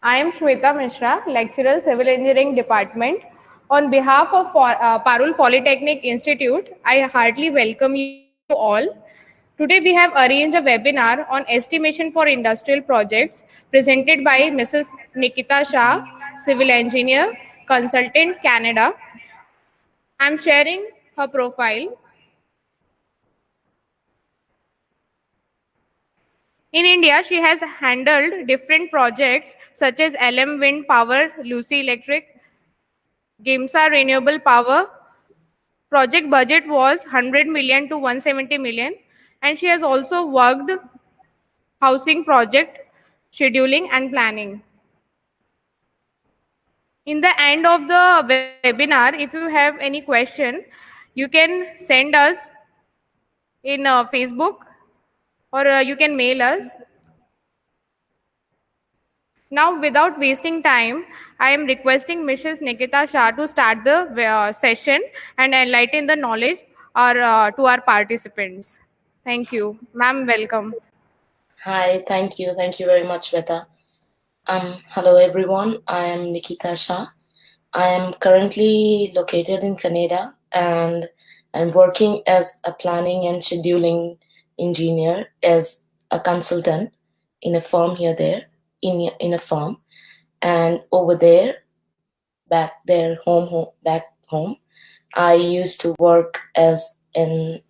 I am Shweta Mishra, lecturer Civil Engineering Department. On behalf of Parul Polytechnic Institute, I heartily welcome you all. Today we have arranged a webinar on estimation for industrial projects presented by Mrs. Nikita Shah, Civil Engineer, Consultant, Canada. I am sharing her profile. In India, she has handled different projects such as LM Wind Power, Lucy Electric, GIMSA Renewable Power. Project budget was 100 million to 170 million, and she has also worked housing project scheduling and planning. In the end of the webinar, if you have any question, you can send us in Facebook or you can mail us. Now, without wasting time, I am requesting Mrs. Nikita Shah to start the session and enlighten the knowledge to our participants. Thank you. Ma'am, welcome. Hi, thank you. Thank you very much, Shweta. Hello, everyone. I am Nikita Shah. I am currently located in Canada and I'm working as a planning and scheduling engineer as a consultant in a firm in a firm. And over there, back home, I used to work as an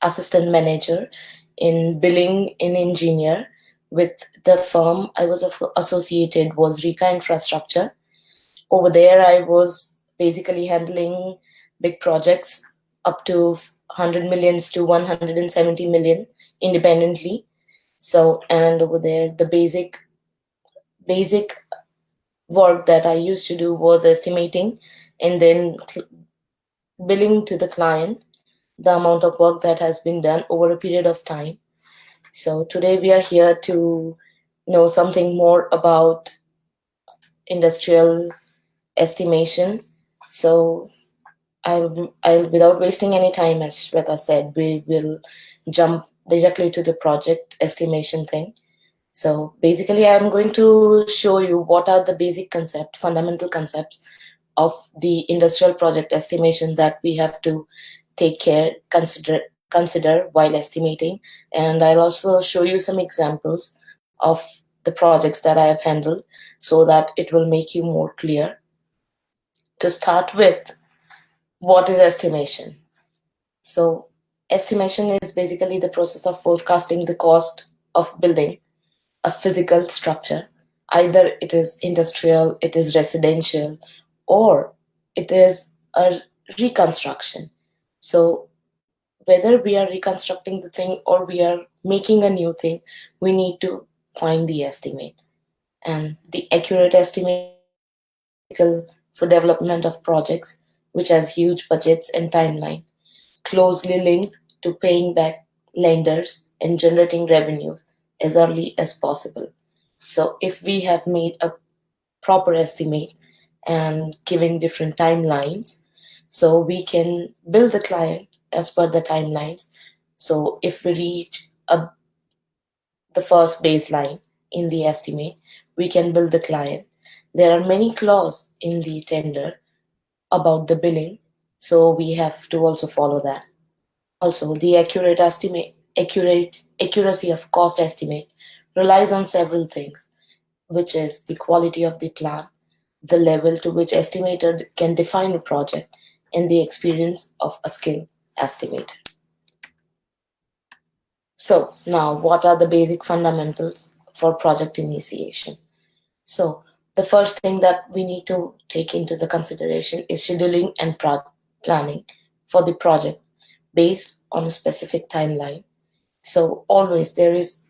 assistant manager in billing in engineer with the firm I was associated was Rika Infrastructure. Over there, I was basically handling big projects up to 100 millions to 170 million independently. So, and over there, the basic work that I used to do was estimating and then billing to the client the amount of work that has been done over a period of time. So today we are here to know something more about industrial estimation. So I'll without wasting any time, as Shweta said, we will jump directly to the project estimation thing. So basically, I'm going to show you what are the fundamental concepts of the industrial project estimation that we have to consider while estimating. And I'll also show you some examples of the projects that I have handled so that it will make you more clear. To start with, what is estimation? So estimation is basically the process of forecasting the cost of building a physical structure. Either it is industrial, it is residential, or it is a reconstruction. So whether we are reconstructing the thing or we are making a new thing, we need to find the estimate. And the accurate estimate for development of projects which has huge budgets and timeline, closely linked to paying back lenders and generating revenues as early as possible. So if we have made a proper estimate and giving different timelines, so we can bill the client as per the timelines. So if we reach the first baseline in the estimate, we can bill the client. There are many clauses in the tender about the billing, so we have to also follow that. Also, the accuracy of cost estimate relies on several things, which is the quality of the plan, the level to which estimator can define a project, and the experience of a skilled estimator. So now, what are the basic fundamentals for project initiation? So the first thing that we need to take into the consideration is scheduling and planning for the project based on a specific timeline. So always there is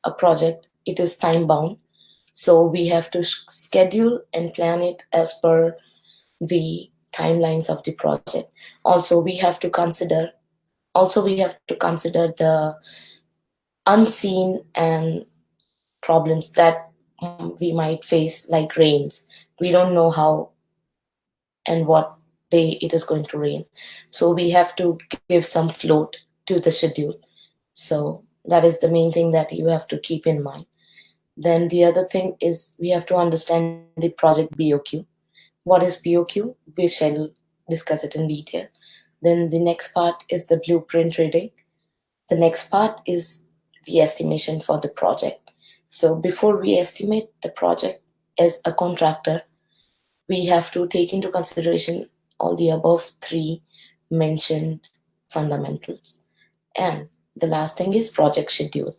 a project, it is time bound. So we have to schedule and plan it as per the timelines of the project. Also, we have to consider the unseen and problems that we might face, like rains. We don't know how and what day it is going to rain. So we have to give some float to the schedule. So that is the main thing that you have to keep in mind. Then the other thing is we have to understand the project BOQ. What is BOQ? We shall discuss it in detail. Then the next part is the blueprint reading. The next part is the estimation for the project. So before we estimate the project as a contractor, we have to take into consideration all the above three mentioned fundamentals. And the last thing is project schedule,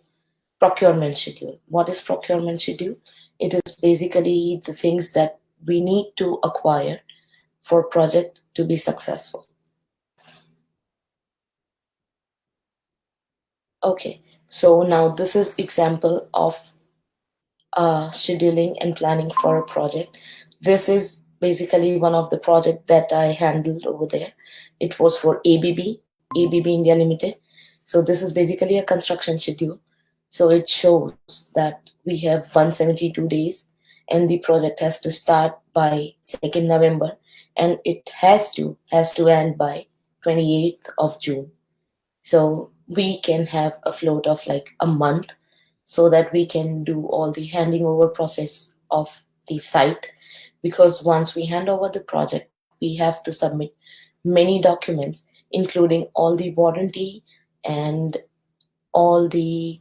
procurement schedule. What is procurement schedule? It is basically the things that we need to acquire for project to be successful. Okay, so now this is example of scheduling and planning for a project. This is basically one of the project that I handled over there. It was for ABB India Limited. So this is basically a construction schedule. So it shows that we have 172 days and the project has to start by 2nd November and it has to end by 28th of June. So we can have a float of like a month so that we can do all the handing over process of the site, because once we hand over the project we have to submit many documents including all the warranty and all the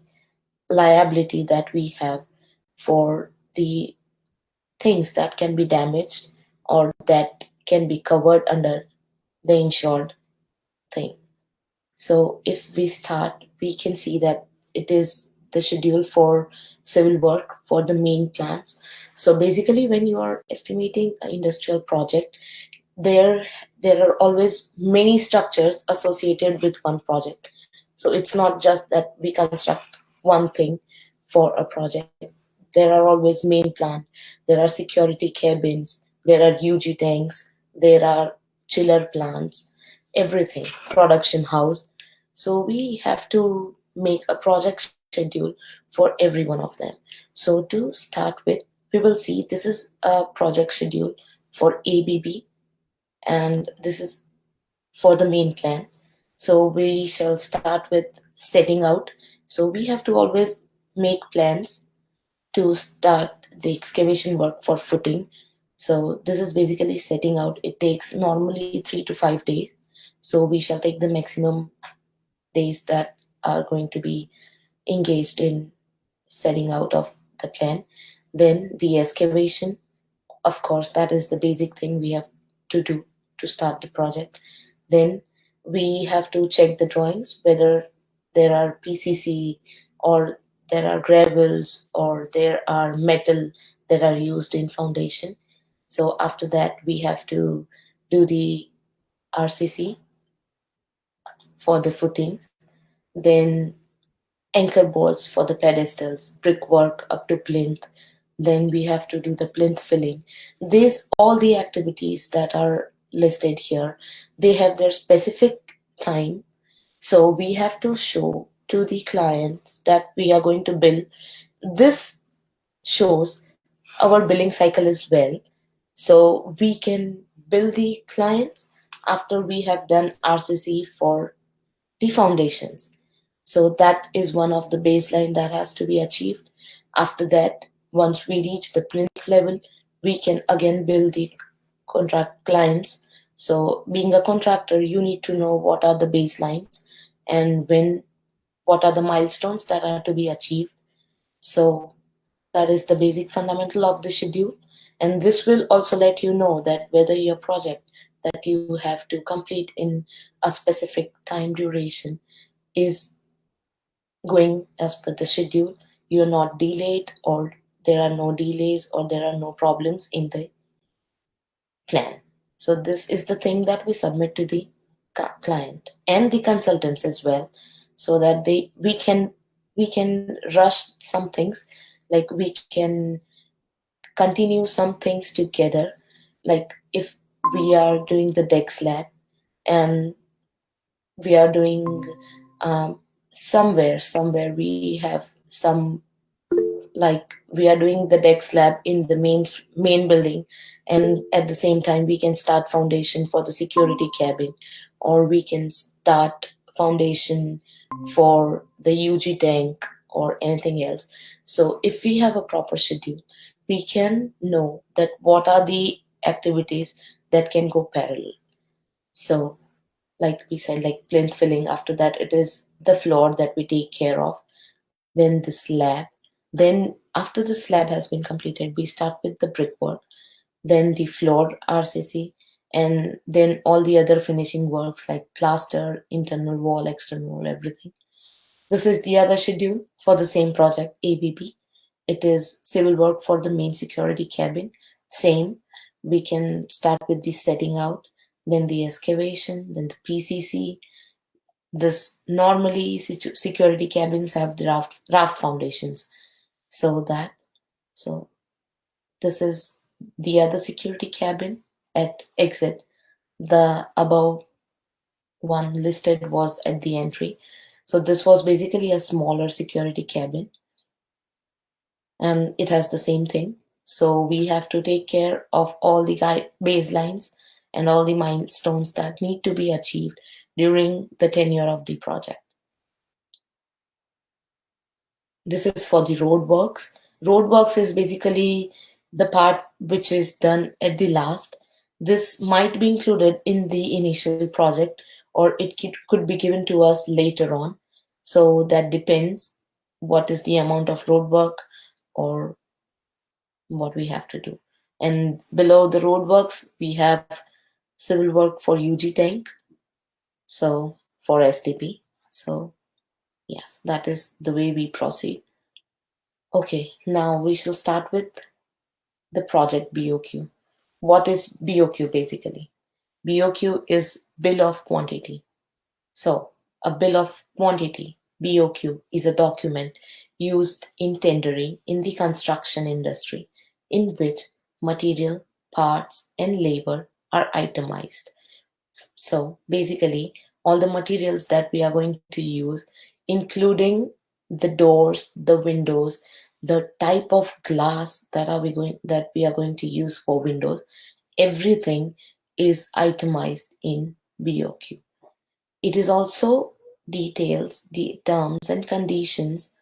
liability that we have for the things that can be damaged or that can be covered under the insured thing. So if we start, we can see that it is the schedule for civil work for the main plants. So basically, when you are estimating an industrial project, there there are always many structures associated with one project. So it's not just that we construct one thing for a project. There are always main plant, there are security cabins, there are UG tanks, there are chiller plants, everything, production house. So we have to make a project schedule for every one of them. So to start with, we will see this is a project schedule for ABB and this is for the main plan. So we shall start with setting out. So we have to always make plans to start the excavation work for footing. So this is basically setting out. It takes normally 3 to 5 days. So we shall take the maximum days that are going to be engaged in setting out of the plan. Then the excavation, of course, that is the basic thing we have to do to start the project. Then we have to check the drawings whether there are PCC or there are gravels or there are metal that are used in foundation. So after that, we have to do the RCC for the footings. Then anchor bolts for the pedestals, brickwork up to plinth. Then we have to do the plinth filling. These all the activities that are listed here, they have their specific time. So we have to show to the clients that we are going to bill. This shows our billing cycle is well. So we can bill the clients after we have done RCC for the foundations. So that is one of the baseline that has to be achieved. After that, once we reach the plinth level, we can again build the contract clients. So being a contractor, you need to know what are the baselines and what are the milestones that are to be achieved. So that is the basic fundamental of the schedule. And this will also let you know that whether your project that you have to complete in a specific time duration is going as per the schedule. You're not delayed, or there are no delays, or there are no problems in the plan. So this is the thing that we submit to the client and the consultants as well, so that we can rush some things, like we can continue some things together. Like if we are doing the deck slab and we are doing somewhere we have some, like we are doing the deck slab in the main building, and at the same time we can start foundation for the security cabin, or we can start foundation for the UG tank, or anything else. So if we have a proper schedule, we can know that what are the activities that can go parallel. So like we said, like plinth filling, after that it is the floor that we take care of, then the slab. Then after the slab has been completed, we start with the brickwork, then the floor RCC, and then all the other finishing works like plaster, internal wall, external wall, everything. This is the other schedule for the same project, ABP. It is civil work for the main security cabin. Same, we can start with the setting out, then the excavation, then the PCC. This normally security cabins have the raft foundations. So this is the other security cabin at exit. The above one listed was at the entry. So this was basically a smaller security cabin, and it has the same thing. So we have to take care of all the baselines and all the milestones that need to be achieved during the tenure of the project. This is for the roadworks. Roadworks is basically the part which is done at the last. This might be included in the initial project, or could be given to us later on. So that depends what is the amount of roadwork or what we have to do. And below the roadworks, we have civil work for UG tank, so for STP. So yes, that is the way we proceed. Okay, now we shall start with the project BOQ. What is BOQ basically? BOQ is bill of quantity. So, a bill of quantity, BOQ, is a document used in tendering in the construction industry in which material, parts, and labor are itemized. So basically, all the materials that we are going to use, including the doors, the windows, the type of glass that we are going to use for windows, everything is itemized in BOQ. It is also details the terms and conditions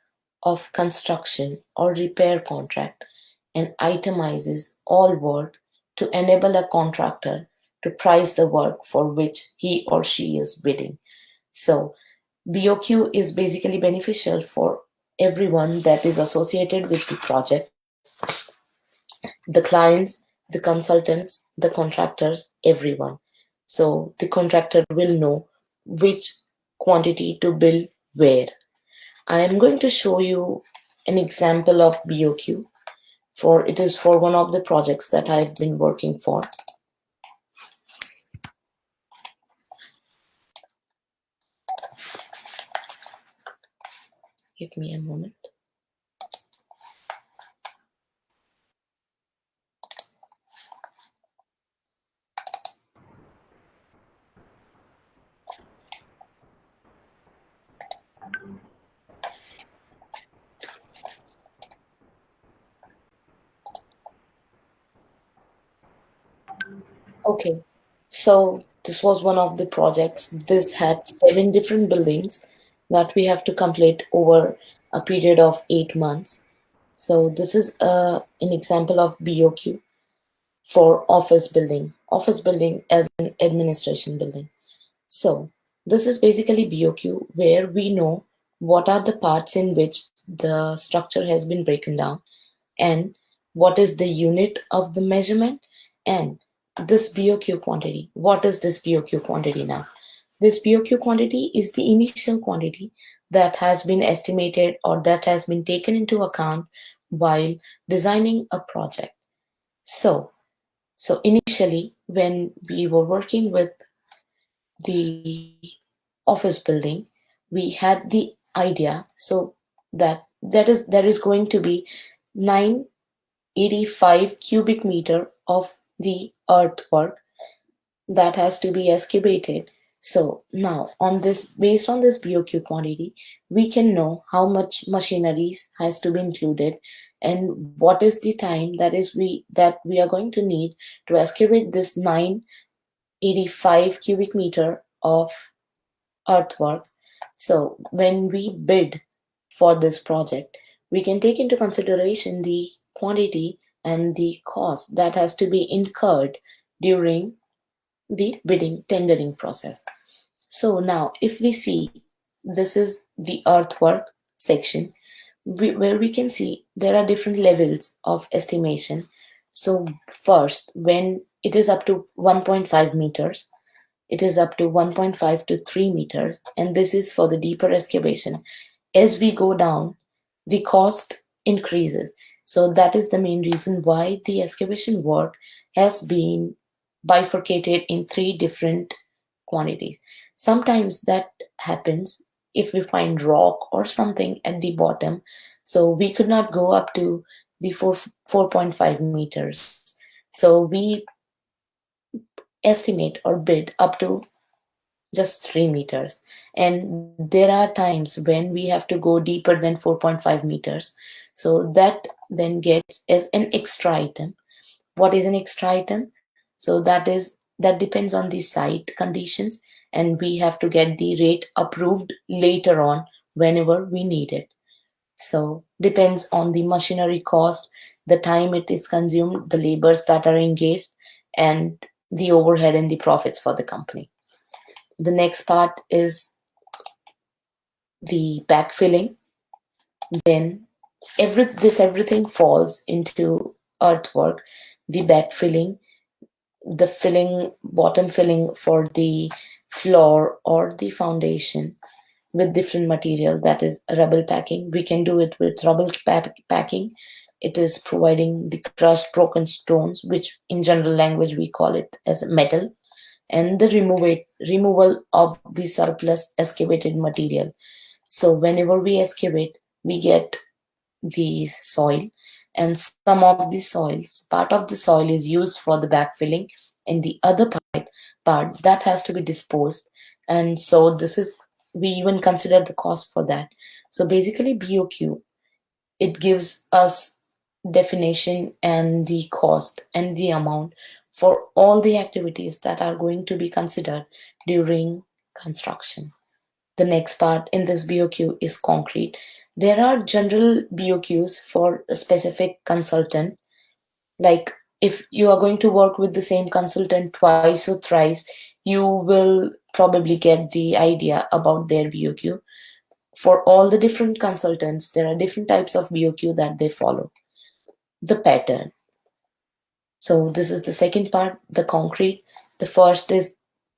of construction or repair contract and itemizes all work to enable a contractor to price the work for which he or she is bidding. So, BOQ is basically beneficial for everyone that is associated with the project, the clients, the consultants, the contractors, everyone. So, the contractor will know which quantity to bill where. I am going to show you an example of BOQ, for it is for one of the projects that I've been working for. Give me a moment. Okay, so this was one of the projects. This had 7 different buildings that we have to complete over a period of 8 months. So this is an example of BOQ for office building. Office building as an administration building. So this is basically BOQ where we know what are the parts in which the structure has been broken down, and what is the unit of the measurement, and this BOQ quantity. What is this BOQ quantity now? This BOQ quantity is the initial quantity that has been estimated or that has been taken into account while designing a project. So initially, when we were working with the office building, we had the idea so there is going to be 985 cubic meter of the earthwork that has to be excavated. So now based on this BOQ quantity, we can know how much machineries has to be included and what is the time that we are going to need to excavate this 985 cubic meter of earthwork. So when we bid for this project, we can take into consideration the quantity and the cost that has to be incurred during the bidding tendering process. So now if we see, this is the earthwork section, where we can see there are different levels of estimation. So first, when it is up to 1.5 meters, it is up to 1.5 to 3 meters, and this is for the deeper excavation. As we go down, the cost increases. So that is the main reason why the excavation work has been bifurcated in three different quantities. Sometimes that happens if we find rock or something at the bottom, so we could not go up to the 4.5 meters. So we estimate or bid up to just 3 meters. And there are times when we have to go deeper than 4.5 meters. So that then gets as an extra item. What is an extra item? So that depends on the site conditions, and we have to get the rate approved later on whenever we need it. So depends on the machinery cost, the time it is consumed, the labors that are engaged, and the overhead and the profits for the company. The next part is the backfilling. Then everything falls into earthwork. The backfilling, the filling, bottom filling for the floor or the foundation with different material, that is rubble packing. We can do it with packing. It is providing the crushed broken stones, which in general language we call it as metal, and the removal of the surplus excavated material. So whenever we excavate, we get the soil, and some of the soils, part of the soil is used for the backfilling, and the other part that has to be disposed. And so this is, we even consider the cost for that. So basically BOQ, it gives us definition and the cost and the amount for all the activities that are going to be considered during construction. The next part in this BOQ is concrete. There are general BOQs for a specific consultant. Like if you are going to work with the same consultant twice or thrice, you will probably get the idea about their BOQ. For all the different consultants, there are different types of BOQ that they follow. The pattern. So this is the second part, the concrete. The first is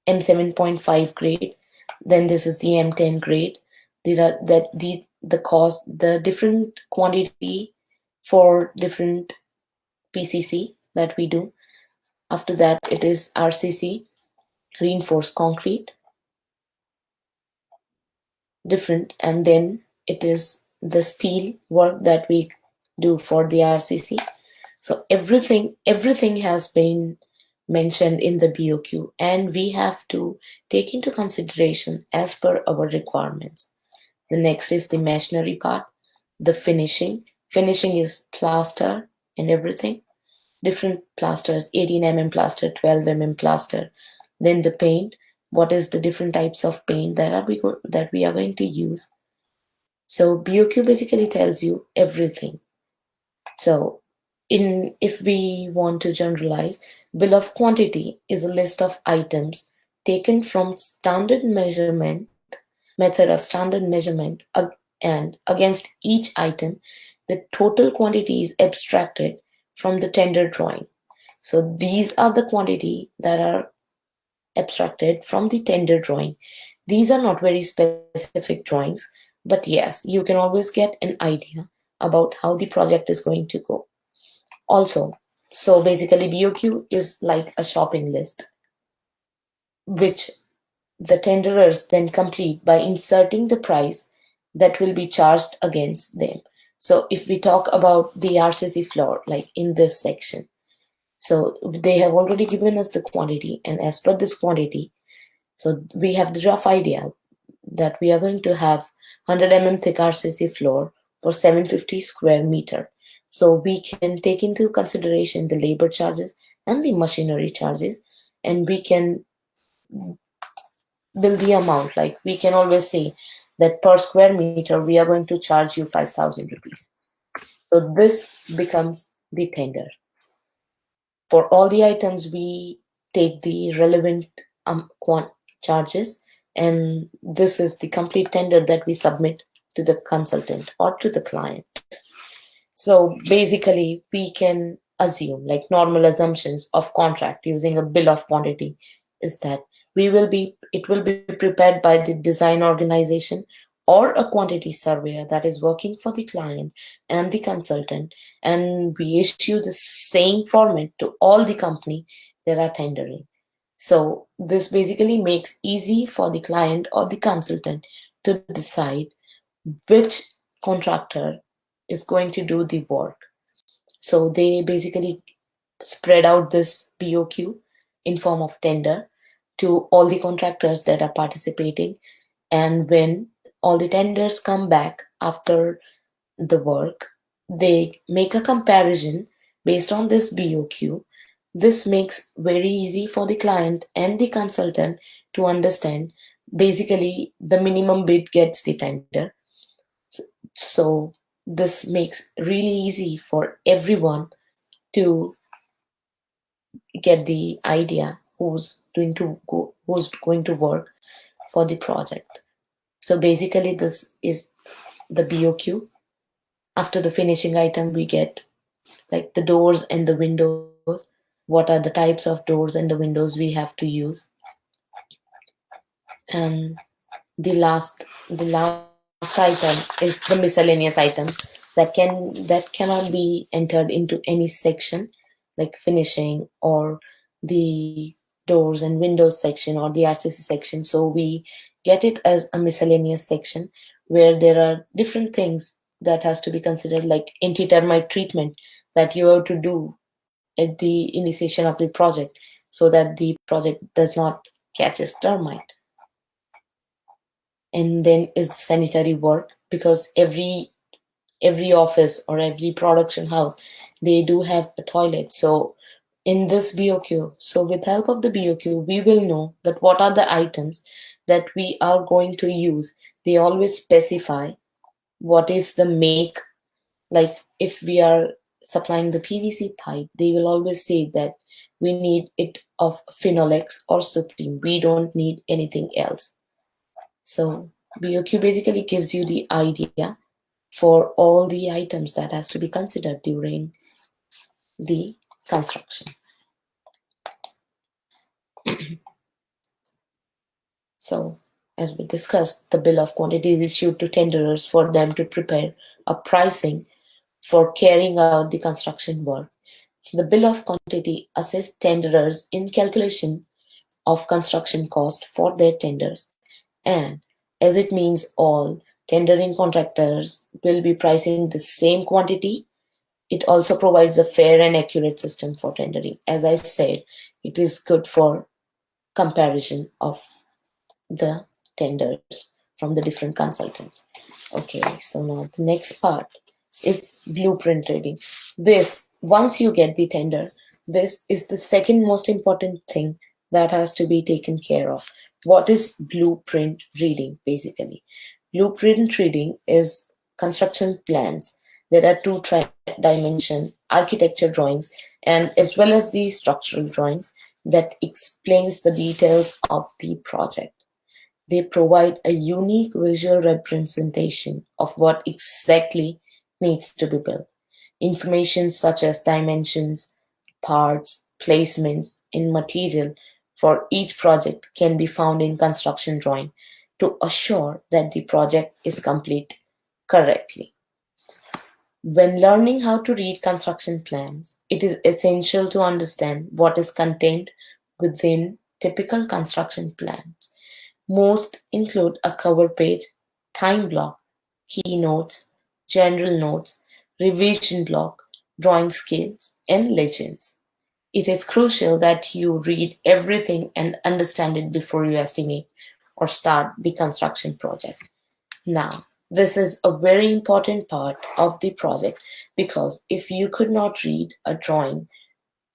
M7.5 grade. Then this is the M10 grade. The cost, the different quantity for different PCC that we do. After that, it is RCC, reinforced concrete, different, and then it is the steel work that we do for the RCC. So everything has been mentioned in the BOQ, and we have to take into consideration as per our requirements. The next is the masonry part, the finishing. Finishing is plaster and everything. Different plasters, 18 mm plaster, 12 mm plaster. Then the paint. What is the different types of paint that we are going to use? So BOQ basically tells you everything. So if we want to generalize, bill of quantity is a list of items taken from standard measurement method of standard measurement, and against each item the total quantity is abstracted from the tender drawing. So these are the quantity that are abstracted from the tender drawing. These are not very specific drawings, but yes, you can always get an idea about how the project is going to go. Also, so basically BOQ is like a shopping list, which the tenderers then complete by inserting the price that will be charged against them. So if we talk about the RCC floor, like in this section, so they have already given us the quantity, and as per this quantity, so we have the rough idea that we are going to have 100 thick RCC floor for 750 square meter. So we can take into consideration the labor charges and the machinery charges, and we can build the amount. Like we can always say that per square meter we are going to charge you 5,000 rupees. So this becomes the tender. For all the items, we take the relevant charges, and this is the complete tender that we submit to the consultant or to the client. So basically, we can assume, like normal assumptions of contract using a bill of quantity, is that it will be prepared by the design organization or a quantity surveyor that is working for the client and the consultant, and we issue the same format to all the company that are tendering. So this basically makes easy for the client or the consultant to decide which contractor is going to do the work. So they basically spread out this BOQ in form of tender to all the contractors that are participating. And when all the tenders come back after the work, they make a comparison based on this BOQ. This makes very easy for the client and the consultant to understand. Basically, the minimum bid gets the tender. So this makes really easy for everyone to get the idea who's going to work for the project. So basically, this is the BOQ. After the finishing item, we get like the doors and the windows. What are the types of doors and the windows we have to use? And the last item is the miscellaneous items that cannot be entered into any section, like finishing or the doors and windows section or the RCC section. So we get it as a miscellaneous section where there are different things that has to be considered, like anti-termite treatment that you have to do at the initiation of the project so that the project does not catches termite. And then is the sanitary work, because every office or every production house, they do have a toilet. So in this BOQ, so with help of the BOQ, we will know that what are the items that we are going to use. They always specify what is the make. Like if we are supplying the PVC pipe, they will always say that we need it of Phenolics or Supreme. We don't need anything else. So BOQ basically gives you the idea for all the items that has to be considered during the construction. So as we discussed, the bill of quantity is issued to tenderers for them to prepare a pricing for carrying out the construction work. The bill of quantity assists tenderers in calculation of construction cost for their tenders, and as it means all tendering contractors will be pricing the same quantity, it also provides a fair and accurate system for tendering. As I said, it is good for comparison of the tenders from the different consultants. Okay, so now the next part is blueprint reading. This, once you get the tender, this is the second most important thing that has to be taken care of. What is blueprint reading basically? Blueprint reading is construction plans. There are two dimension architecture drawings and as well as the structural drawings that explains the details of the project. They provide a unique visual representation of what exactly needs to be built. Information such as dimensions, parts, placements, and material for each project can be found in construction drawing to assure that the project is complete correctly. When learning how to read construction plans, it is essential to understand what is contained within typical construction plans. Most include a cover page, time block, keynotes, general notes, revision block, drawing scales, and legends. It is crucial that you read everything and understand it before you estimate or start the construction project. Now, this is a very important part of the project because if you could not read a drawing,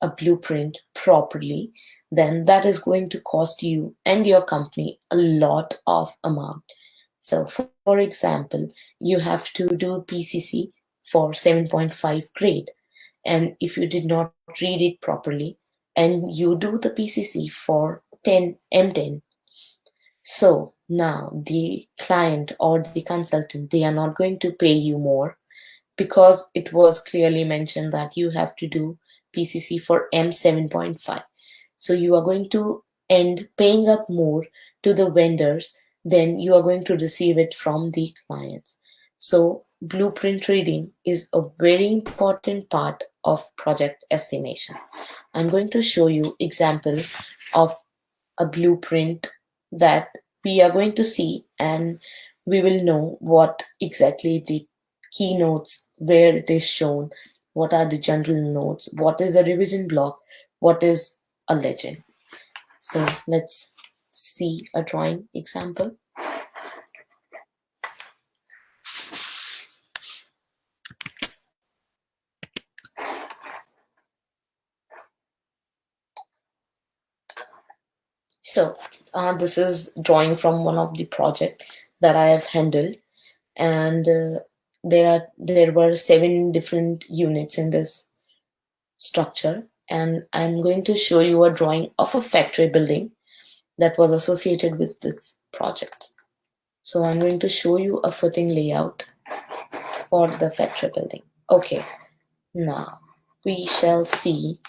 a blueprint properly, then that is going to cost you and your company a lot of amount. So, for example, you have to do PCC for 7.5 grade, and if you did not read it properly, and you do the PCC for 10 M10, so now the client or the consultant, they are not going to pay you more because it was clearly mentioned that you have to do PCC for M7.5. So you are going to end paying up more to the vendors than you are going to receive it from the clients. So blueprint reading is a very important part of project estimation. I'm going to show you examples of a blueprint that we are going to see, and we will know what exactly the keynotes, where it is shown, what are the general notes, what is a revision block, what is a legend. So let's see a drawing example. So this is drawing from one of the project that I have handled, and there were 7 different units in this structure, and I'm going to show you a drawing of a factory building that was associated with this project. So I'm going to show you a footing layout for the factory building. Okay, now we shall see.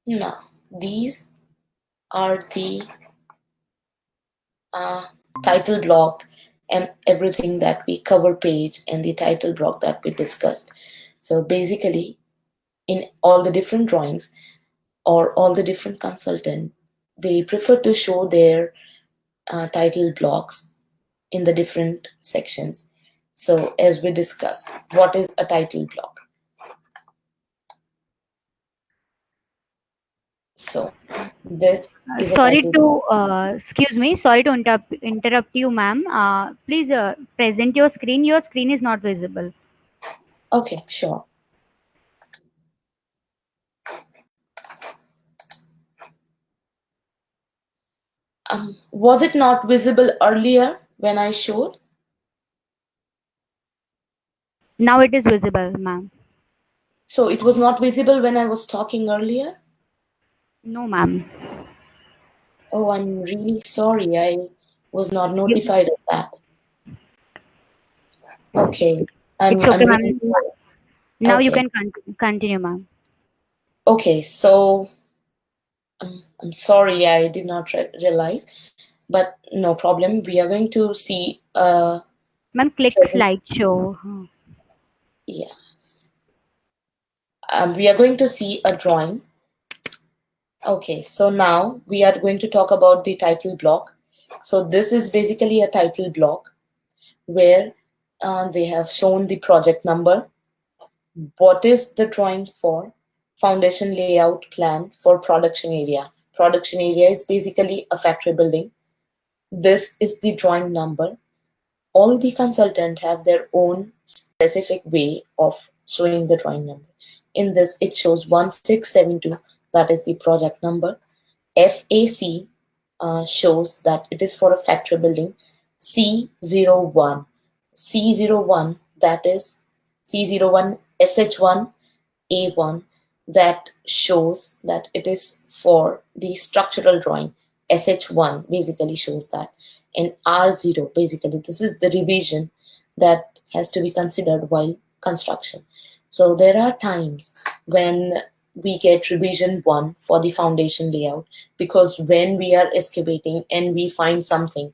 Now these are the uh, title block and everything that we cover page and the title block that we discussed. So basically, in all the different drawings or all the different consultant, they prefer to show their title blocks in the different sections. So as we discussed, what is a title block? So this is a Sorry title block. to excuse me. Sorry to interrupt you, ma'am. Please present your screen. Your screen is not visible. Okay, sure. Was it not visible earlier when I showed? Now it is visible, ma'am. So it was not visible when I was talking earlier? No, ma'am. Oh, I'm really sorry. I was not You, notified of that. Okay. it's I'm okay, really ma'am. sorry. Now you Okay. can continue, ma'am. Okay, so I'm sorry I did not realize, but no problem. We are going to see a Ma'am, click present. slideshow. Yes. We are going to see a drawing. Okay, so now we are going to talk about the title block. So this is basically a title block where they have shown the project number, what is the drawing for, foundation layout plan for production area. Production area is basically a factory building. This is the drawing number. All the consultant have their own specific way of showing the drawing number. In this, it shows 1672, that is the project number. FAC shows that it is for a factory building. C01, C01, that is C01 SH1 A1, that shows that it is for the structural drawing. SH1 basically shows that. And R0, basically, this is the revision that has to be considered while construction. So there are times when we get revision 1 for the foundation layout, because when we are excavating and we find something,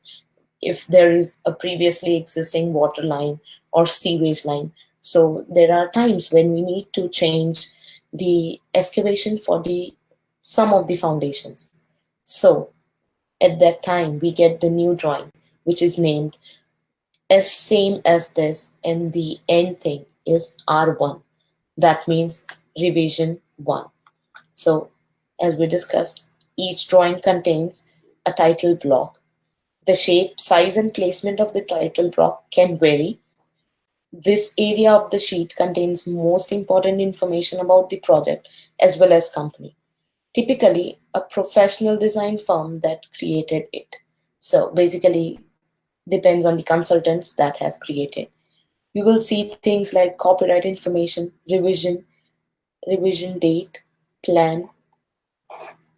if there is a previously existing water line or sewage line. So there are times when we need to change the excavation for the some of the foundations. So at that time we get the new drawing, which is named as same as this, and the end thing is R1. That means revision 1. So as we discussed, each drawing contains a title block. The shape, size, and placement of the title block can vary This area of the sheet contains most important information about the project as well as company. Typically, a professional design firm that created it. So basically, depends on the consultants that have created. You will see things like copyright information, revision date, plan.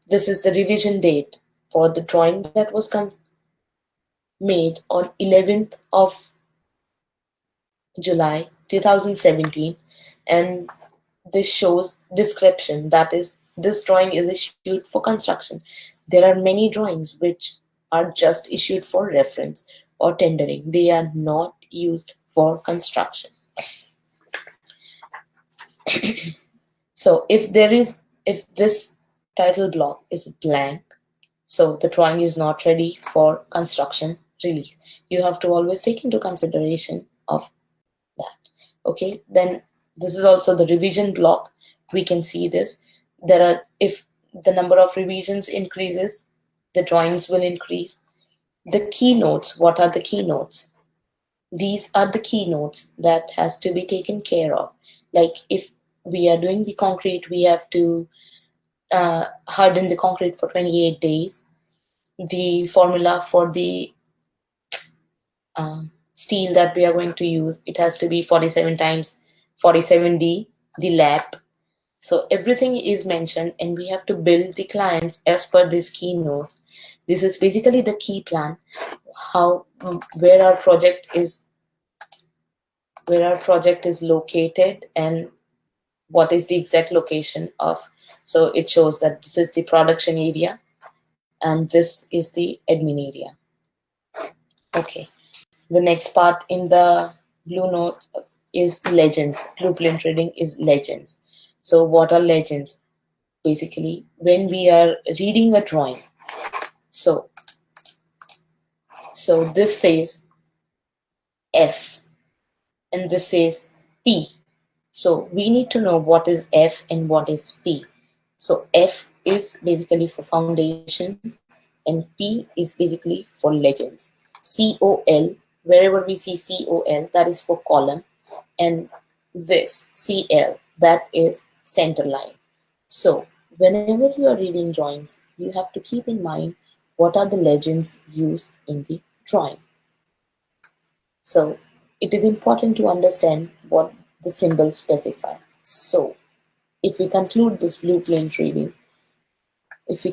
This is the revision date for the drawing that was made on 11th of July 2017, and this shows description, that is, this drawing is issued for construction. There are many drawings which are just issued for reference or tendering. They are not used for construction. So if this title block is blank, so the drawing is not ready for construction release. You have to always take into consideration of that. Okay, then this is also the revision block. We can see this. There are, if the number of revisions increases, the drawings will increase. The keynotes, what are the keynotes? These are the keynotes that has to be taken care of. Like if we are doing the concrete, we have to harden the concrete for 28 days. The formula for the steel that we are going to use, it has to be 47 times 47D, the lap. So everything is mentioned, and we have to build the clients as per these keynotes. This is basically the key plan, how where our project is located and what is the exact location of. So it shows that this is the production area and this is the admin area. Okay, the next part in the blue note is legends. Blueprint reading is legends. So what are legends? Basically, when we are reading a drawing, so this says F and this says P. So we need to know what is F and what is P. So F is basically for foundations and P is basically for legends. COL, wherever we see COL, that is for column, and this CL, that is center line. So whenever you are reading drawings, you have to keep in mind what are the legends used in the drawing. So it is important to understand what the symbols specify. So if we conclude this blueprint reading, if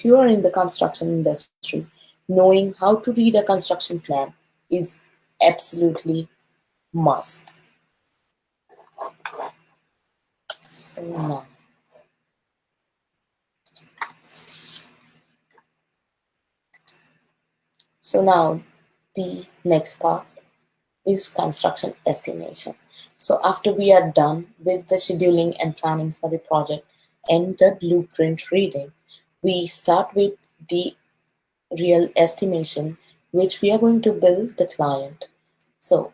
you are in the construction industry, knowing how to read a construction plan is absolutely must. So now the next part is construction estimation. So after we are done with the scheduling and planning for the project and the blueprint reading, we start with the real estimation, which we are going to bill the client. So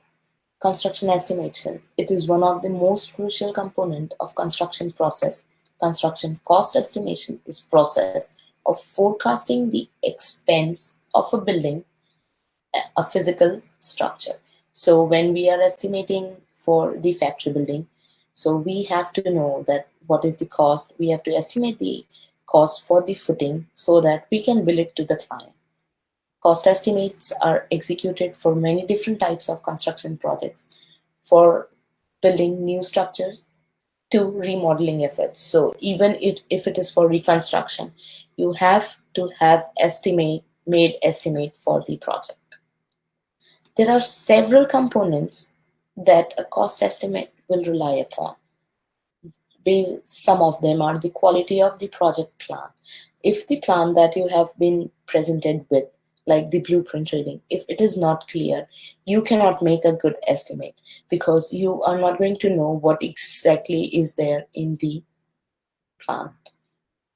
construction estimation, it is one of the most crucial component of construction process. Construction cost estimation is process of forecasting the expense of a building, a physical structure. So when we are estimating for the factory building, so we have to know that what is the cost. We have to estimate the cost for the footing so that we can bill it to the client. Cost estimates are executed for many different types of construction projects, for building new structures to remodeling efforts. So even if it is for reconstruction, you have to have made estimate for the project. There are several components that a cost estimate will rely upon. Some of them are the quality of the project plan. If the plan that you have been presented with, like the blueprint reading, if it is not clear, you cannot make a good estimate because you are not going to know what exactly is there in the plan.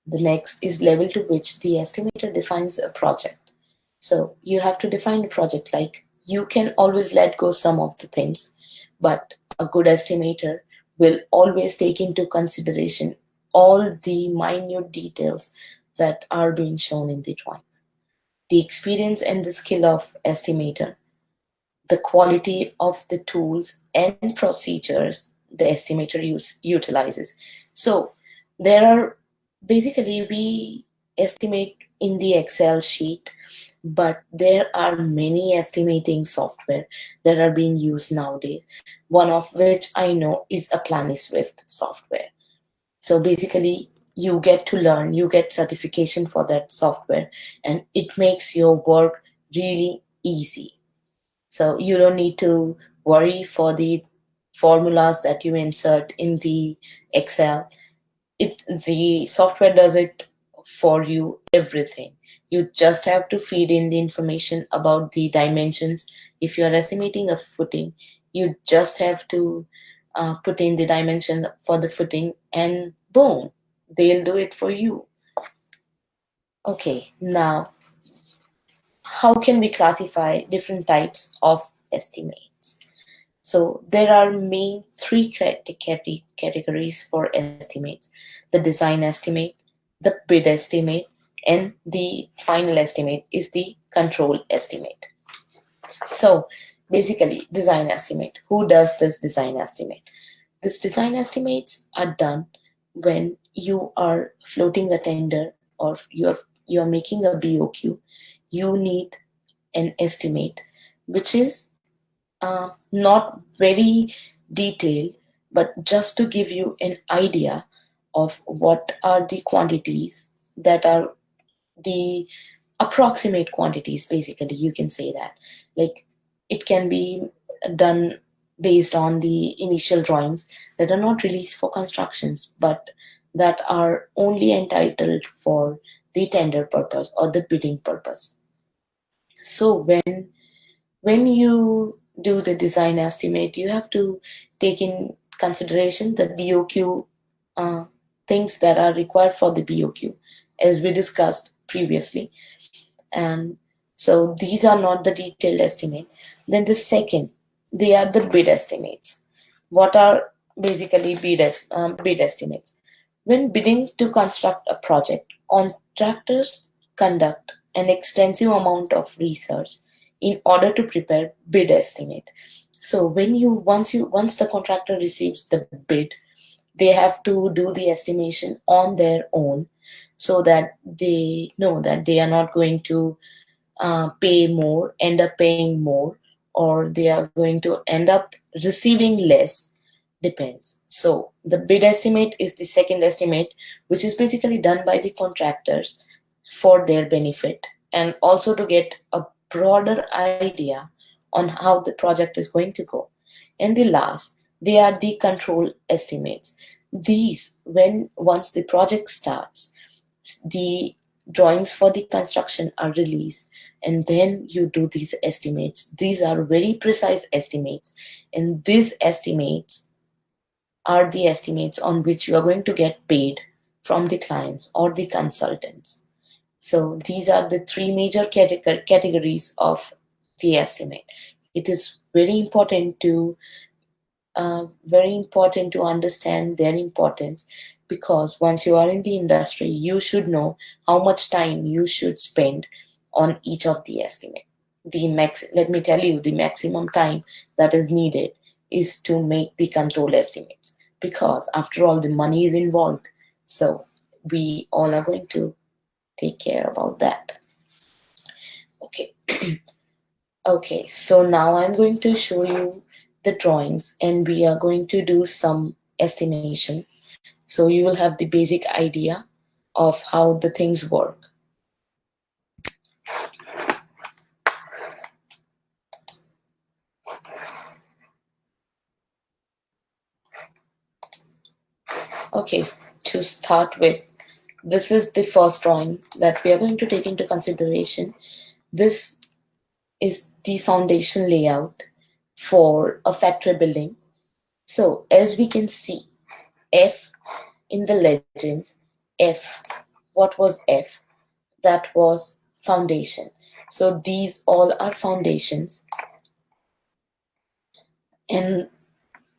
The next is level to which the estimator defines a project. So you have to define a project, like you can always let go some of the things, but a good estimator will always take into consideration all the minute details that are being shown in the drawings. The experience and the skill of estimator, the quality of the tools and procedures the estimator utilizes. So there are basically, we estimate in the Excel sheet, but there are many estimating software that are being used nowadays. One of which I know is a Planiswift software. So basically, you get to learn, you get certification for that software, and it makes your work really easy. So you don't need to worry for the formulas that you insert in the Excel. The software does it for you, everything. You just have to feed in the information about the dimensions. If you are estimating a footing, you just have to put in the dimension for the footing, and boom, they'll do it for you. Okay, now how can we classify different types of estimates? So there are main three categories for estimates: the design estimate, the bid estimate, and the final estimate is the control estimate. So basically, design estimate. Who does this design estimate? These design estimates are done when you are floating a tender, or you're making a BOQ. You need an estimate which is not very detailed, but just to give you an idea of what are the quantities that are the approximate quantities. Basically, you can say that, like, it can be done based on the initial drawings that are not released for constructions, but that are only entitled for the tender purpose or the bidding purpose. So when you do the design estimate, you have to take in consideration the BOQ uh, things that are required for the BOQ, as we discussed previously. And so these are not the detailed estimate. Then the second, they are the bid estimates. What are basically bid estimates? When bidding to construct a project, contractors conduct an extensive amount of research in order to prepare bid estimate. So once the contractor receives the bid, they have to do the estimation on their own, so that they know that they are not going to end up paying more, or they are going to end up receiving less, depends. So the bid estimate is the second estimate, which is basically done by the contractors for their benefit, and also to get a broader idea on how the project is going to go. And the last, they are the control estimates. These, when once the project starts, the drawings for the construction are released, and then you do these estimates. These are very precise estimates, and these estimates are the estimates on which you are going to get paid from the clients or the consultants. So these are the three major categories of the estimate. It is very important to understand their importance, because once you are in the industry, you should know how much time you should spend on each of the estimate. Let me tell you, the maximum time that is needed is to make the control estimates, because after all, the money is involved. So we all are going to take care about that. Okay. Okay, so now I'm going to show you the drawings, and we are going to do some estimation. So you will have the basic idea of how the things work. Okay, to start with, this is the first drawing that we are going to take into consideration. This is the foundation layout for a factory building. So as we can see, F in the legends, F, what was F? That was foundation. So these all are foundations. And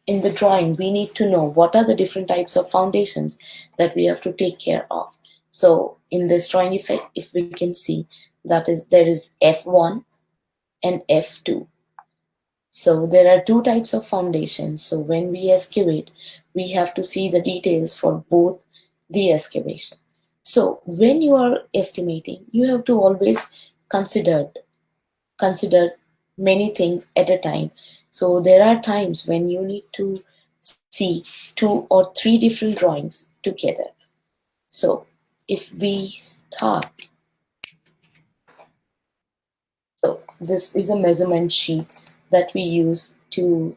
in the drawing, we need to know what are the different types of foundations that we have to take care of. So in this drawing effect, if we can see, that is, there is F1 and F2. So there are two types of foundation. So when we excavate, we have to see the details for both the excavation. So when you are estimating, you have to always consider consider many things at a time. So there are times when you need to see two or three different drawings together. So if we start, so this is a measurement sheet that we use to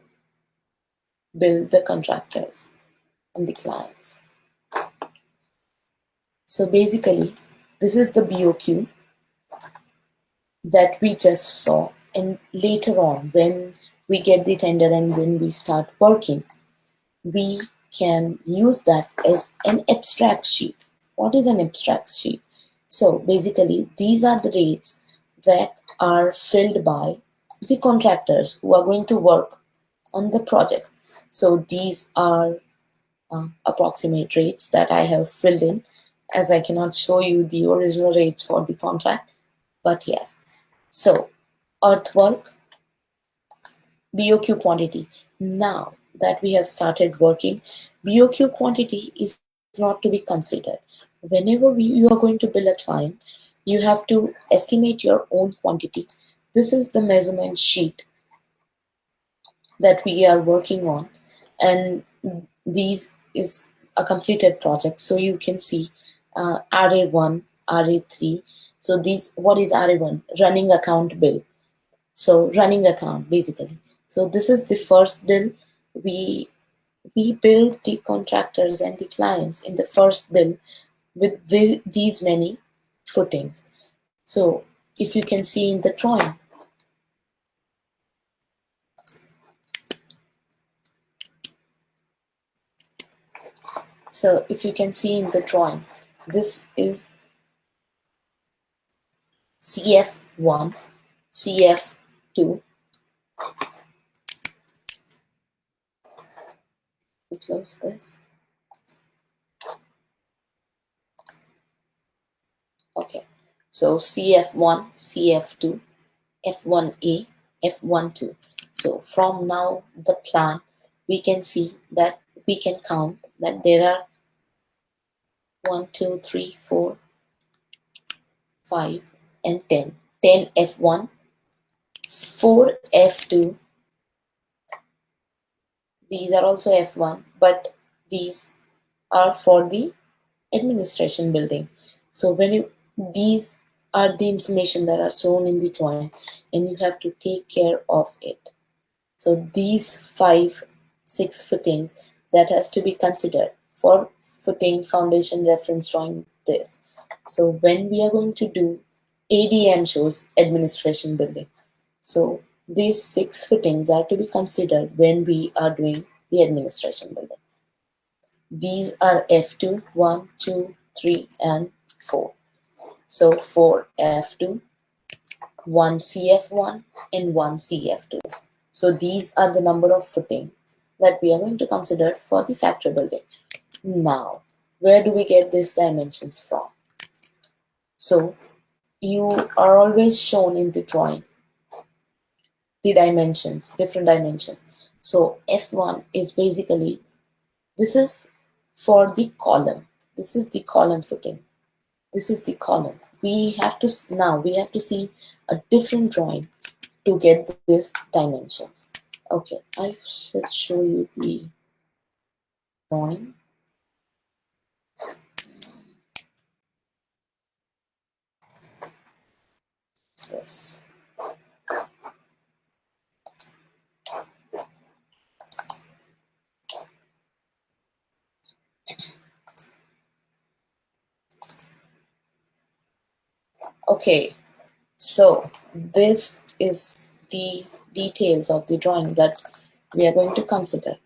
build the contractors and the clients. So basically, this is the BOQ that we just saw, and later on, when we get the tender and when we start working, we can use that as an abstract sheet. What is an abstract sheet? So basically, these are the rates that are filled by the contractors who are going to work on the project. So these are approximate rates that I have filled in, as I cannot show you the original rates for the contract, but yes. So earthwork, BOQ quantity. Now that we have started working, BOQ quantity is not to be considered. Whenever you are going to bill a client, you have to estimate your own quantity. This is the measurement sheet that we are working on, and these is a completed project. So you can see RA1, RA3. So these, what is RA1? Running account bill. So running account basically. So this is the first bill. We build the contractors and the clients in the first bill with these many footings. So if you can see in the drawing, so if you can see in the drawing, this is CF1, CF2. We close this. Okay. So CF1, CF2, F1A, F12. So from now the plan, we can see that we can count that there are 1, 2, 3, 4, 5, and 10. 10 F1, 4 F2. These are also F1, but these are for the administration building. So when you, these are the information that are shown in the drawing, and you have to take care of it. So these 5, 6 footings that has to be considered for footing foundation reference drawing this. So when we are going to do ADM, shows administration building. So these 6 footings are to be considered when we are doing the administration building. These are F2, 1, 2, 3, and 4. So 4 F2, 1 CF1, and 1 CF2. So these are the number of footings that we are going to consider for the factory building. Now, where do we get these dimensions from? So you are always shown in the drawing the dimensions, different dimensions. So F1 is basically, this is for the column. This is the column footing. This is the column. We have to see a different drawing to get these dimensions. Okay, I should show you the drawing. This. Okay, so this is the details of the drawing that we are going to consider.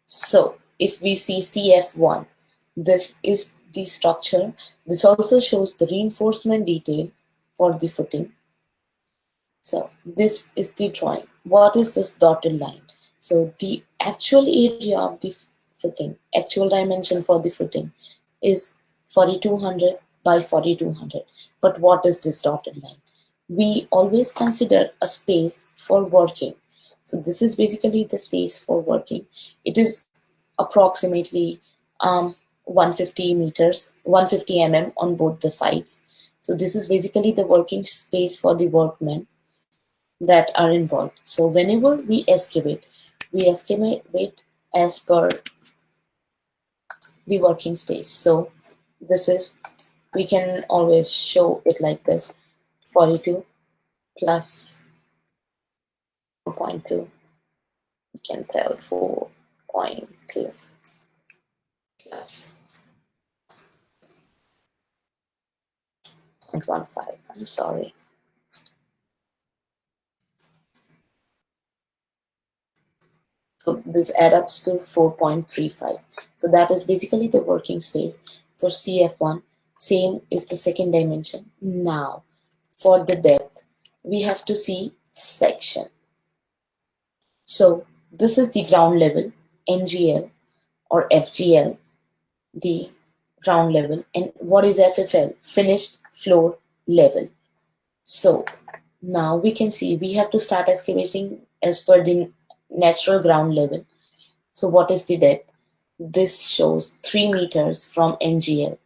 So if we see CF1, this is the structure. This also shows the reinforcement detail for the footing. So this is the drawing. What is this dotted line? So the actual area of the footing, actual dimension for the footing is 4200 by 4200. But what is this dotted line? we always consider a space for working. So this is basically the space for working. It is approximately 150 meters, 150 on both the sides. So this is basically the working space for the workmen that are involved. So whenever we excavate as per the working space. So this is, we can always show it like this: 42 plus 4.2, we can tell 4.2 plus 0.15, I'm sorry. So this adds up to 4.35. So that is basically the working space for CF1. Same is the second dimension. Now, for the depth, we have to see section. So this is the ground level, NGL or FGL, the ground level. And what is FFL? Finished floor level. So now we can see we have to start excavating as per the natural ground level. So what is the depth? This shows 3 meters from NGL.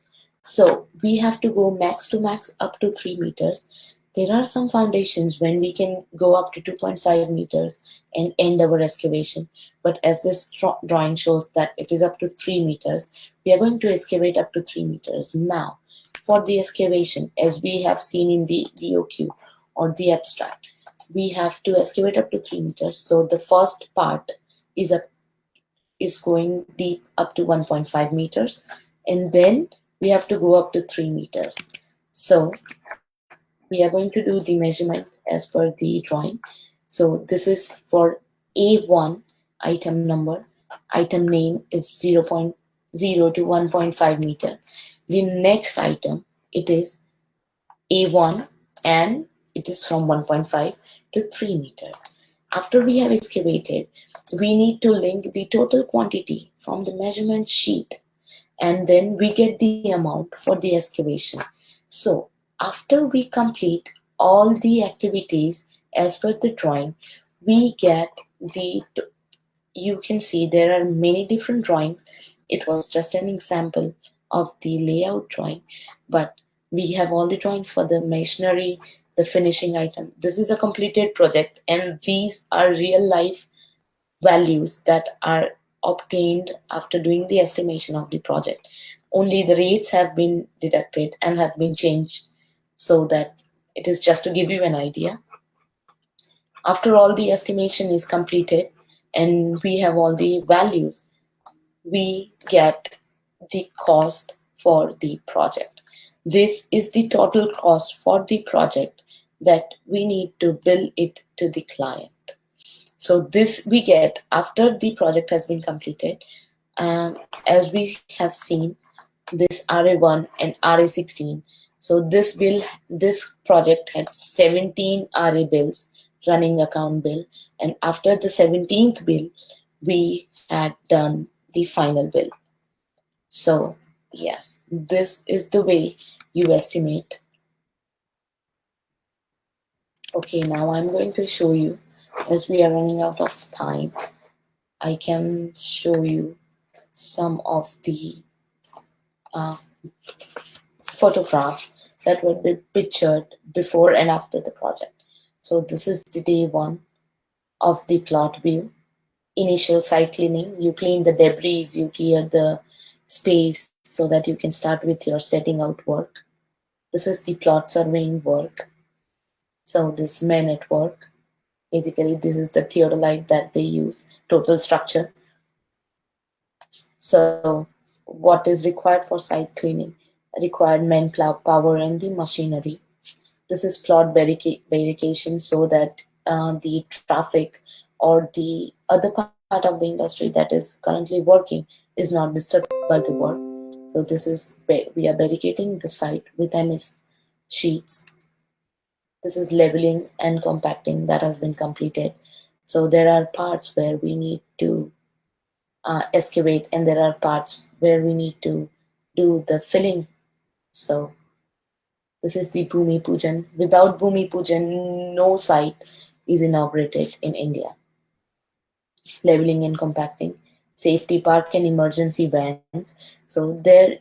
So we have to go max to max up to 3 meters. There are some foundations when we can go up to 2.5 meters and end our excavation. But as this drawing shows that it is up to 3 meters, we are going to excavate up to 3 meters. Now, for the excavation, as we have seen in the DOQ or the abstract, we have to excavate up to 3 meters. So the first part is going deep up to 1.5 meters, and then we have to go up to 3 meters. So we are going to do the measurement as per the drawing. So this is for A1 item number. Item name is 0.0 to 1.5 meter. The next item, it is A1, and it is from 1.5 to 3 meters. After we have excavated, we need to link the total quantity from the measurement sheet, and then we get the amount for the excavation. So after we complete all the activities as per the drawing, we get the, you can see there are many different drawings. It was just an example of the layout drawing, but we have all the drawings for the machinery, the finishing item. This is a completed project, and these are real life values that are obtained after doing the estimation of the project. Only the rates have been deducted and have been changed, so that it is just to give you an idea. After all the estimation is completed and we have all the values, we get the cost for the project. This is the total cost for the project that we need to bill it to the client. So this we get after the project has been completed. As we have seen, this RA1 and RA16. So this project had 17 RA bills, running account bill, and after the 17th bill, we had done the final bill. So yes, this is the way you estimate. Okay, now I'm going to show you, as we are running out of time, I can show you some of the uh, photographs that were pictured before and after the project. So this is the day one of the plot view. Initial site cleaning, you clean the debris, you clear the space so that you can start with your setting out work. This is the plot surveying work. So this men at work, basically this is the theodolite that they use, total structure. So what is required for site cleaning? Required manpower and the machinery. This is plot barricading so that the traffic or the other part of the industry that is currently working is not disturbed by the work. So this is, we are barricading the site with MS sheets. This is leveling and compacting that has been completed. So there are parts where we need to excavate, and there are parts where we need to do the filling. So This is the Bhumi Pujan. Without Bhumi Pujan, no site is inaugurated in India. Leveling and compacting, safety park and emergency vans. So there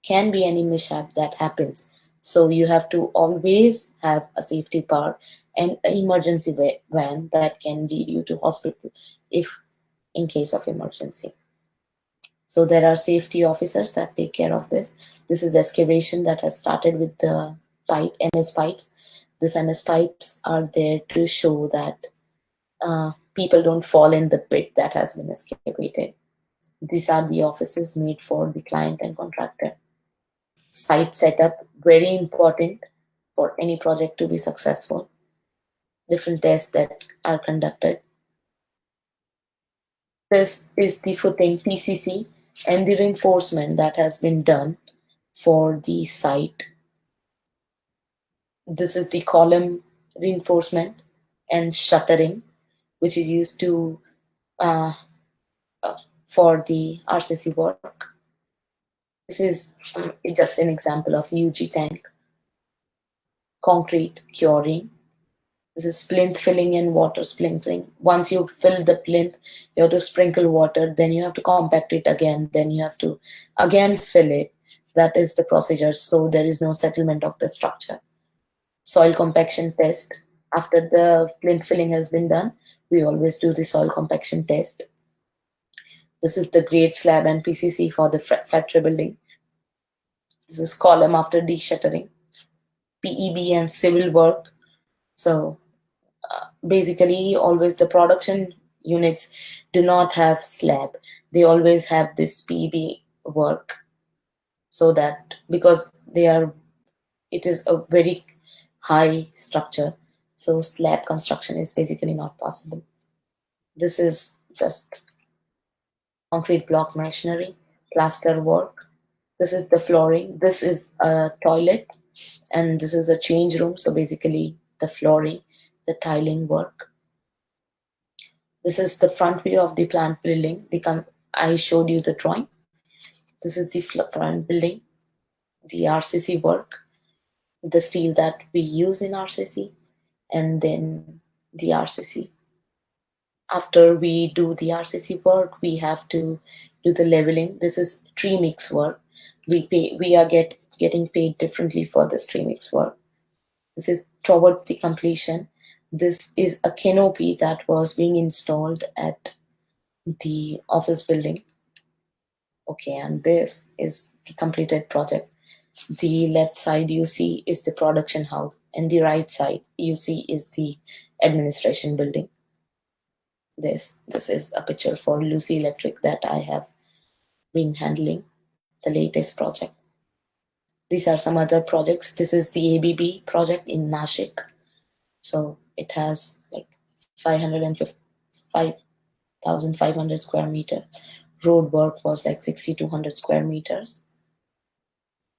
can be any mishap that happens. So you have to always have a safety park and an emergency van that can lead you to hospital if in case of emergency. So there are safety officers that take care of this. This is excavation that has started with the MS pipes. These MS pipes are there to show that people don't fall in the pit that has been excavated. These are the offices made for the client and contractor. Site setup, very important for any project to be successful. Different tests that are conducted. This is the footing PCC and the reinforcement that has been done for the site. This is the column reinforcement and shuttering, which is used to uh, for the RCC work. This is just an example of UG tank, concrete curing. This is plinth filling and water sprinkling. Once you fill the plinth, you have to sprinkle water, then you have to compact it again, then you have to again fill it. That is the procedure, so there is no settlement of the structure. Soil compaction test. After the plinth filling has been done, we always do the soil compaction test. This is the grade slab and PCC for the factory building. This is column after de-shuttering. PEB and civil work. So basically, always the production units do not have slab. They always have this PEB work. So that because it is a very high structure, so slab construction is basically not possible. This is just concrete block masonry, plaster work. This is the flooring. This is a toilet, and this is a change room. So basically, the flooring, the tiling work. This is the front view of the plant building. I showed you the drawing. This is the front building, the RCC work, the steel that we use in RCC, and then the RCC. After we do the RCC work, we have to do the leveling. This is tree mix work. We are getting paid differently for this tree mix work. This is towards the completion. This is a canopy that was being installed at the office building. Okay, and this is the completed project. The left side you see is the production house, and the right side you see is the administration building. This is a picture for Lucy Electric that I have been handling, the latest project. These are some other projects. This is the ABB project in Nashik. So it has like 5,500 square meter. Road work was like 6,200 square meters.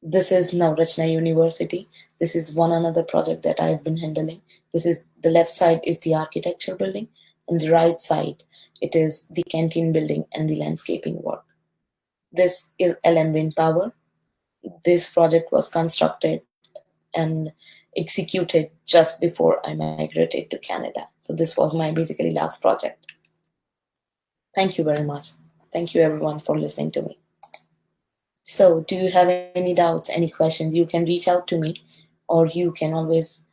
This is Navrachna University. This is one another project that I have been handling. This is the left side is the architecture building, and the right side it is the canteen building and the landscaping work. This is LM Wind Power. This project was constructed and executed just before I migrated to Canada. So this was my basically last project. Thank you very much. Thank you everyone for listening to me. So do you have any doubts, any questions? You can reach out to me, or you can always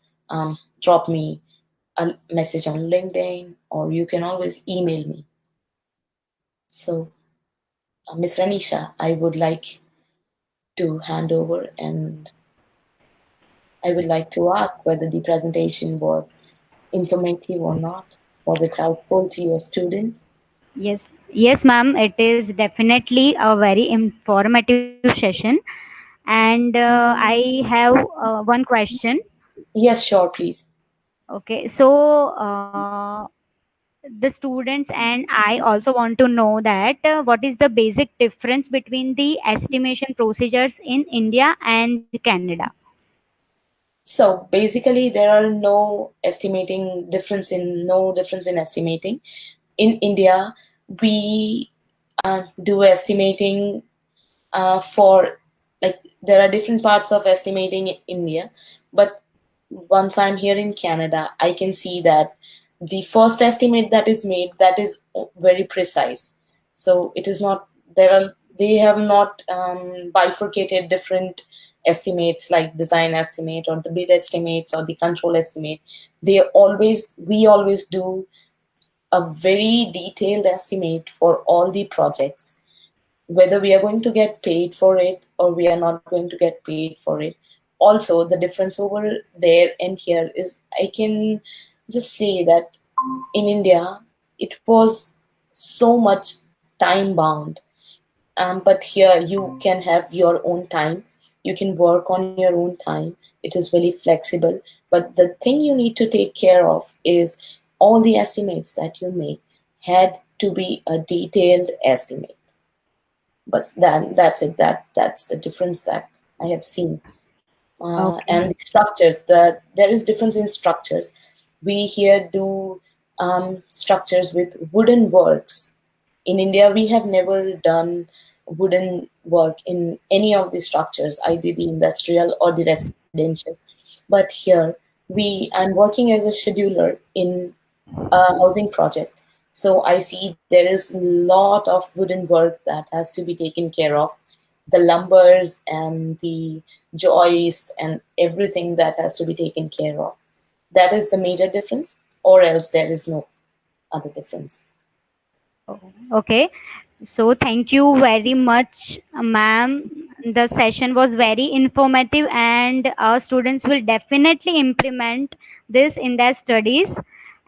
drop me a message on LinkedIn, or you can always email me. So Ms. Ranisha, I would like to hand over, and I would like to ask whether the presentation was informative or not. Was it helpful to your students? Yes, yes, ma'am. It is definitely a very informative session. And I have one question. Yes, sure, please. Okay, so the students and I also want to know that what is the basic difference between the estimation procedures in India and Canada? So basically, there are no difference in estimating. In India, we do estimating for like there are different parts of estimating in India, but once I'm here in Canada, I can see that the first estimate that is made, that is very precise. So it is not, they have not bifurcated different estimates like design estimate or the bid estimates or the control estimate. We always do a very detailed estimate for all the projects, whether we are going to get paid for it or we are not going to get paid for it. Also, the difference over there and here is, I can just say that in India, it was so much time bound. But here you can have your own time. You can work on your own time. It is very flexible. But the thing you need to take care of is all the estimates that you make had to be a detailed estimate. But then that's it. That's the difference that I have seen. Okay. And the structures, there is difference in structures. We here do structures with wooden works. In India, we have never done wooden work in any of the structures, either the industrial or the residential. But here, I'm working as a scheduler in a housing project. So I see there is a lot of wooden work that has to be taken care of. The lumbers and the joist and everything that has to be taken care of. That is the major difference, or else there is no other difference. Okay. So thank you very much, ma'am. The session was very informative, and our students will definitely implement this in their studies.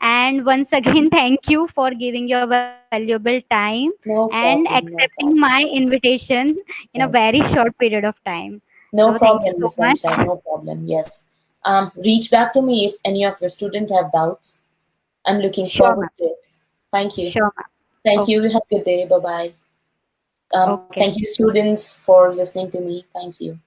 And once again, thank you for giving your valuable time and No problem, accepting no my problem. invitation in a No, very short period of time. So no thank you problem, so Miss much. Vanshad, no problem. Yes. Reach back to me if any of your students have doubts. I'm looking Sure, forward ma'am. to it. Thank you. Sure, ma'am. Thank you. Okay. Have a good day. Bye bye. Okay. Thank you, students, for listening to me. Thank you.